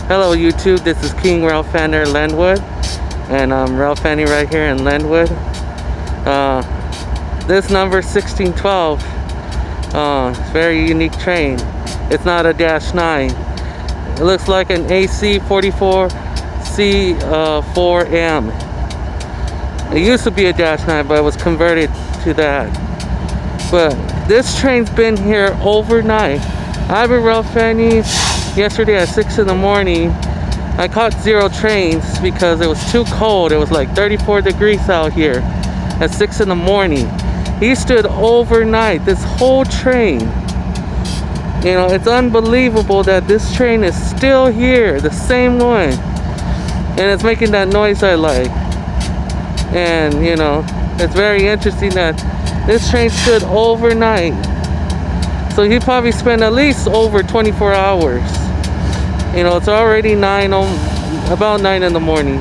Hello YouTube, this is King Railfanner Lenwood, and I'm railfanning right here in Lenwood. This number 1612, it's a very unique train. It's not a -9. It looks like an AC 44C4M. It used to be a -9, but it was converted to that. But this train's been here overnight. I've been railfanning yesterday at 6 in the morning. I caught 0 trains because it was too cold. It was like 34 degrees out here at 6 in the morning. He stood overnight, this whole train. You know, it's unbelievable that this train is still here, the same one. And it's making that noise I like. And, you know, it's very interesting that this train stood overnight. So he probably spent at least over 24 hours. You know, it's already about 9 in the morning.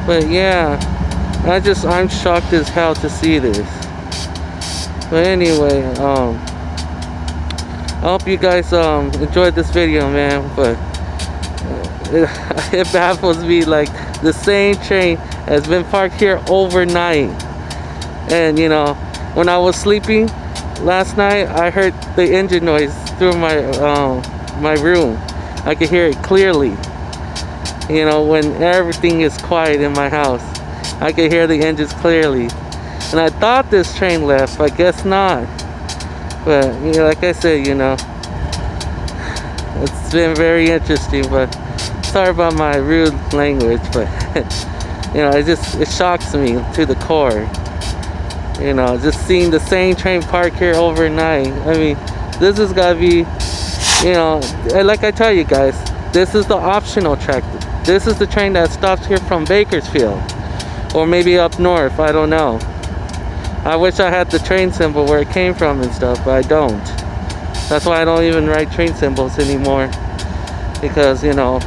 But yeah, I'm shocked as hell to see this. But anyway, I hope you guys enjoyed this video, man. But it baffles me, like the same train has been parked here overnight. And you know, when I was sleeping last night, I heard the engine noise through my room. I could hear it clearly. You know, when everything is quiet in my house, I could hear the engines clearly. And I thought this train left, but I guess not. But you know, like I said, you know, it's been very interesting. But sorry about my rude language, but you know, it shocks me to the core. You know, just seeing the same train park here overnight. I mean, this has got to be, you know, like I tell you guys, this is the optional track. This is the train that stops here from Bakersfield, or maybe up north, I don't know. I wish I had the train symbol where it came from and stuff, but I don't. That's why I don't even write train symbols anymore, because, you know,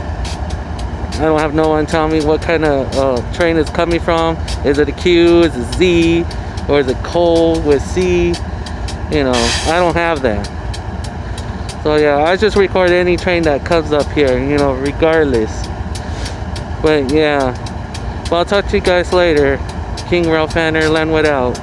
I don't have no one telling me what kind of train it's coming from. Is it a Q, is it Z, or is it coal with C? You know, I don't have that. So yeah, I just record any train that comes up here, you know, regardless. But yeah, well, I'll talk to you guys later. King Railfanner, Lenwood out.